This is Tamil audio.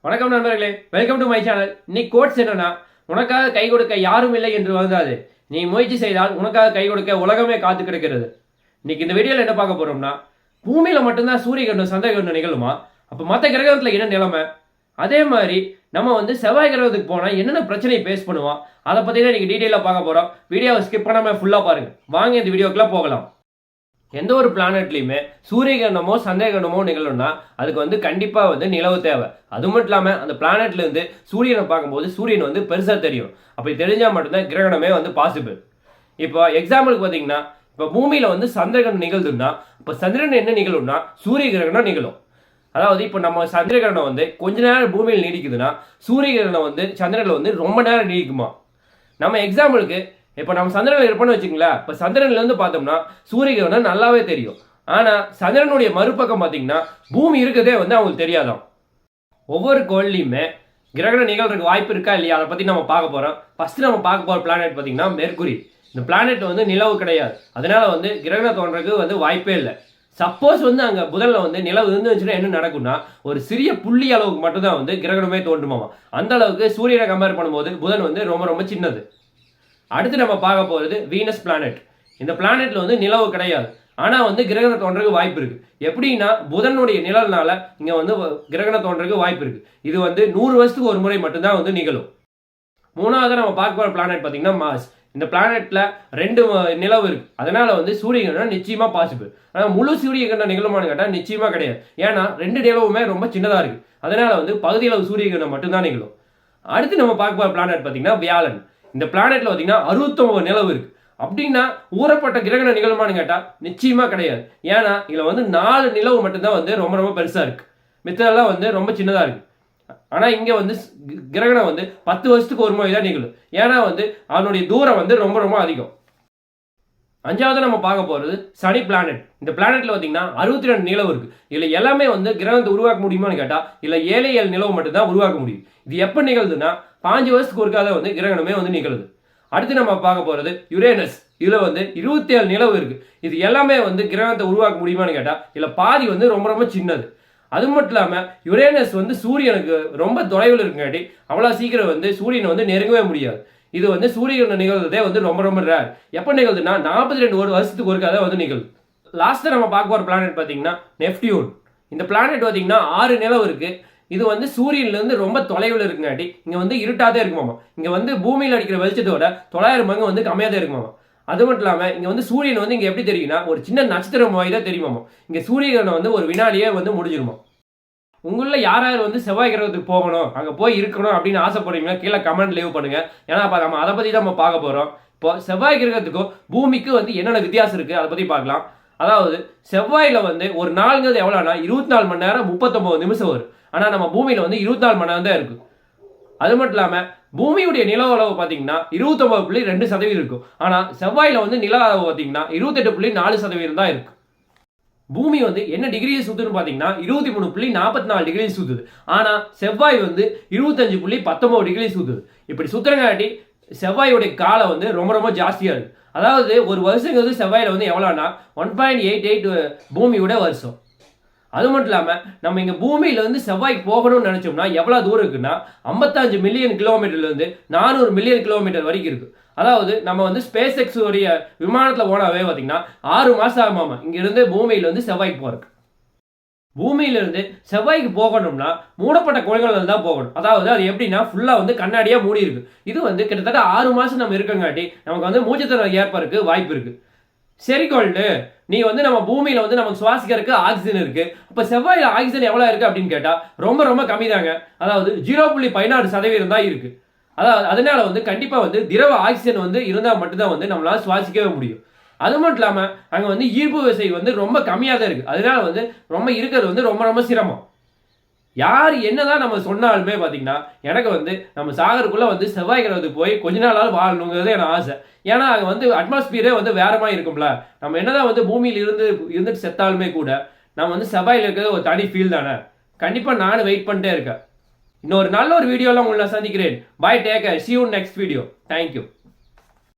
வணக்கம் நண்பர்களே, வெல்கம் டு மை சேனல். இன்னைக்கு கோட்ஸ் என்னன்னா, உனக்காக கை கொடுக்க யாரும் இல்லை என்று வருந்தாது, நீ முயற்சி செய்தால் உனக்காக கை கொடுக்க உலகமே காத்து கிடக்கிறது. இன்னைக்கு இந்த வீடியோவில் என்ன பார்க்க போறோம்னா, பூமியில மட்டும்தான் சூரிய கிரகணம் சந்திர கிரகணம் நிகழுமா? அப்போ மற்ற கிரகத்தில் என்ன நிலைமை? அதே மாதிரி நம்ம செவ்வாய் கிரகத்துக்கு போனால் என்னென்ன பிரச்சனை பேஸ் பண்ணுவோம், அதை பற்றி தான் இன்னைக்கு டீட்டெயிலாக பார்க்க போகிறோம். வீடியோவை ஸ்கிப் பண்ணாமல் ஃபுல்லாக பாருங்க. வாங்க இந்த வீடியோக்குள்ளே போகலாம். எந்த ஒரு பிளானட்லையுமே சூரிய கிரகணமோ சந்திர கிரகணமோ நிகழும்னா அதுக்கு கண்டிப்பாக நிலவு தேவை. அது மட்டும் இல்லாமல் அந்த பிளானட்லேருந்து சூரியனை பார்க்கும்போது சூரியன் பெருசாக தெரியும். அப்படி தெரிஞ்சால் மட்டும்தான் கிரகணமே பாசிபிள். இப்போ எக்ஸாம்பிளுக்கு பார்த்தீங்கன்னா, இப்போ பூமியில் சந்திர கிரகணம் நிகழ்துன்னா இப்போ சந்திரன் என்ன நிகழும்னா சூரிய கிரகணம் நிகழும். அதாவது இப்போ நம்ம சந்திர கிரகணம் கொஞ்ச நேரம் பூமியில் நீடிக்குதுன்னா சூரிய கிரகணம் சந்திரனில் ரொம்ப நேரம் நீடிக்குமா? நம்ம எக்ஸாம்பிளுக்கு இப்போ நம்ம சந்திரனில் இருப்போம்னு வச்சுங்களேன். இப்போ சந்திரன்லேருந்து பார்த்தோம்னா சூரிய கிரகணம் நல்லாவே தெரியும். ஆனால் சந்திரனுடைய மறுபக்கம் பார்த்தீங்கன்னா பூமி இருக்கிறதே அவங்களுக்கு தெரியாதான். ஒவ்வொரு கோள்லையுமே கிரகணம் நிகழ்றதுக்கு வாய்ப்பு இருக்கா இல்லையா, அதை பற்றி நம்ம பார்க்க போகிறோம். ஃபஸ்ட்டு நம்ம பார்க்க போகிற பிளானட் பார்த்தீங்கன்னா மெர்க்குரி. இந்த பிளானட் நிலவு கிடையாது, அதனால கிரகணம் தோன்றதுக்கு வாய்ப்பே இல்லை. சப்போஸ் அங்கே புதனில் நிலவு இருந்துச்சுன்னா என்ன நடக்கும்னா ஒரு சிறிய புள்ளி அளவுக்கு மட்டும்தான் கிரகணமே தோன்றுமாமா. அந்த அளவுக்கு சூரியனை கம்பேர் பண்ணும்போது புதன் ரொம்ப ரொம்ப சின்னது. அடுத்து நம்ம பார்க்க போகிறது வீனஸ் பிளானட். இந்த பிளானட்ல நிலவு கிடையாது, ஆனால் கிரகணம் தோன்றதுக்கு வாய்ப்பு இருக்கு. எப்படின்னா புதனுடைய நிழல்னால இங்கே கிரகணம் தோன்றதுக்கு வாய்ப்பு இருக்கு. இது 100 வருஷத்துக்கு ஒரு முறை மட்டும்தான் நிகழும். மூணாவது நம்ம பார்க்க போகிற பிளானட் பார்த்தீங்கன்னா மார்ஸ். இந்த பிளானட்ல 2 நிலவு இருக்கு, அதனால சூரிய கிரகணம் நிச்சயமா பாசிபிள். ஆனால் முழு சூரிய கிரகணம் நிகழுமான்னு கேட்டால் நிச்சயமா கிடையாது. ஏன்னா 2 நிலவுமே ரொம்ப சின்னதாக இருக்கு, அதனால பகுதி அளவு சூரிய கிரகணம் மட்டும்தான் நிகழும். அடுத்து நம்ம பார்க்க போகிற பிளானட் பார்த்தீங்கன்னா வியாழன். இந்த பிளானட்ல பார்த்தீங்கன்னா 69 நிலவு இருக்கு. அப்படின்னா ஊறப்பட்ட கிரகணம் நிகழுமான்னு கேட்டால் நிச்சயமா கிடையாது. ஏன்னா இதில் 4 நிலவு மட்டும்தான் ரொம்ப ரொம்ப பெருசா இருக்கு, மித்ததெல்லாம் ரொம்ப சின்னதா இருக்கு. ஆனா இங்க கிரகணம் 10 வருஷத்துக்கு ஒரு முறை தான் நிகழும். ஏன்னா அதனுடைய தூரம் ரொம்ப ரொம்ப அதிகம். அஞ்சாவது நம்ம பார்க்க போறது சனி பிளானட். இந்த பிளானட்ல பார்த்தீங்கன்னா 62 நிலவு இருக்கு. இதுல எல்லாமே கிரகணத்தை உருவாக்க முடியுமான்னு கேட்டா இல்ல 7 நிலவு மட்டும் தான் உருவாக்க முடியும். இது எப்ப நிகழ்துன்னா 5 வருஷத்துக்கு ஒருக்காத கிரகணமே நிகழுது. அடுத்து நம்ம பார்க்க போறது யுரேனஸ். இதுல 27 நிலவு இருக்கு. இது எல்லாமே கிரகணத்தை உருவாக்க முடியுமான்னு கேட்டா இல்ல பாதி ரொம்ப ரொம்ப சின்னது. அது மட்டும் இல்லாம யுரேனஸ் சூரியனுக்கு ரொம்ப தொலைவில் இருக்குங்காட்டி அவ்வளவு சீக்கிரம் சூரியனை நெருங்கவே முடியாது. இது சூரிய நிகழ்றதே ரொம்ப ரொம்ப ரேர். எப்போ நிகழ்துன்னா 42 வருஷத்துக்கு ஒருக்காத நிகழுது. லாஸ்ட்டாக நம்ம பார்க்க போகிற பிளானட் பார்த்தீங்கன்னா நெப்டியூன். இந்த பிளானட் பார்த்தீங்கன்னா 6 நிலவு இருக்கு. இது சூரியன்லேருந்து ரொம்ப தொலைவில் இருக்குங்காட்டி இங்கே இருட்டாதே இருக்குமாமா. இங்கே பூமியில் அடிக்கிற வெளிச்சத்தோட 900 மடங்கு கம்மியாக இருக்குமாமா. அது மட்டும் இல்லாமல் இங்கே சூரியன் இங்கே எப்படி தெரியும்னா ஒரு சின்ன நட்சத்திரம் மாதிரி தான் தெரியுமாமா. இங்கே சூரிய கிரகணம் ஒரு வினாடியே முடிஞ்சிருமா. உங்களில் யார் யார் செவ்வாய் கிரகத்துக்கு போகணும், அங்கே போய் இருக்கணும் அப்படின்னு ஆசைப்படுறீங்களா கீழே கமெண்ட் லீவ் பண்ணுங்க. ஏன்னா நம்ம அதை பற்றி தான் நம்ம பார்க்க போகிறோம். இப்போ செவ்வாய் கிரகத்துக்கும் பூமிக்கு என்னென்ன வித்தியாசம் இருக்குது அதை பற்றி பார்க்கலாம். அதாவது செவ்வாயில் ஒரு நாளுங்கிறது எவ்வளோனா 24 மணி நேரம் 39 நிமிஷம் வரும். ஆனால் நம்ம பூமியில் 24 மணி நேரம் தான் இருக்குது. அது மட்டும் இல்லாமல் பூமியுடைய நில அளவு பார்த்தீங்கன்னா 29.2% இருக்கும். ஆனால் செவ்வாயில் நில அளவு பார்த்தீங்கன்னா 28.4% தான் இருக்கு. பூமி என்ன டிகிரியை சுத்துன்னு பார்த்தீங்கன்னா 23.44 டிகிரி சுத்துது. ஆனால் செவ்வாய் 25.19 டிகிரி சுத்துது. இப்படி சுத்துறங்காட்டி செவ்வாயுடைய காலம் ரொம்ப ரொம்ப ஜாஸ்தியா இருக்கு. அதாவது ஒரு வருஷங்கிறது செவ்வாயில எவ்வளோனா 1.88 பூமியோட வருஷம். அது மட்டும் இல்லாமல் நம்ம இங்கே பூமியிலேருந்து செவ்வாய்க்கு போகணும்னு நினச்சோம்னா எவ்வளோ தூரம் இருக்குன்னா 55 மில்லியன் கிலோமீட்டர்லேருந்து 400 மில்லியன் கிலோமீட்டர் வரைக்கும் இருக்கு. அதாவது நம்ம ஸ்பேஸ் எக்ஸ் உடைய விமானத்தில் போனாவே பார்த்தீங்கன்னா 6 மாதம் ஆகுமாமா இங்கிருந்து பூமியிலேருந்து செவ்வாய்க்கு போகிறதுக்கு. பூமியிலிருந்து செவ்வாய்க்கு போகணும்னா மூடப்பட்ட கோள்கள் தான் போகணும். அதாவது அது எப்படின்னா ஃபுல்லாக கண்ணாடியாக மூடி இருக்கு. இது கிட்டத்தட்ட 6 மாதம் நம்ம இருக்கங்காட்டி நமக்கு மூச்சுத்திறன் ஏற்பறதுக்கு வாய்ப்பு இருக்கு. சரி கோல்டு, நீ நம்ம பூமியில நமக்கு சுவாசிக்கிறதுக்கு ஆக்சிஜன் இருக்கு. அப்ப செவ்வாயில ஆக்சிஜன் எவ்வளவு இருக்கு அப்படின்னு கேட்டா ரொம்ப ரொம்ப கம்மி தாங்க. அதாவது 0.16% தான் இருக்கு. அதாவது அதனால கண்டிப்பா திரவ ஆக்சிஜன் இருந்தா மட்டும்தான் நம்மளால சுவாசிக்கவே முடியும். அது மட்டும் இல்லாம அங்க ஈர்ப்பு விசை ரொம்ப கம்மியாக தான் இருக்கு. அதனால ரொம்ப இருக்கிறது ரொம்ப ரொம்ப சிரமம். யார் என்னதான் நம்ம சொன்னாலுமே பார்த்தீங்கன்னா எனக்கு நம்ம சாகருக்குள்ள செவ்வாய் கிரகத்துக்கு போய் கொஞ்ச நாளாவது வாழணுங்கிறது எனக்கு ஆசை. ஏன்னா அங்கே அட்மாஸ்பியரே வேற மாதிரி இருக்கும்ல. நம்ம என்னதான் பூமியில் இருந்துட்டு செத்தாலுமே கூட நம்ம செவ்வாயில் இருக்கிறது ஒரு தனி ஃபீல் தானே. கண்டிப்பாக நானும் வெயிட் பண்ணிட்டே இருக்கேன். இன்னொரு நல்ல ஒரு வீடியோலாம் உங்களை சந்திக்கிறேன். Bye, take care, see you next video. Thank you.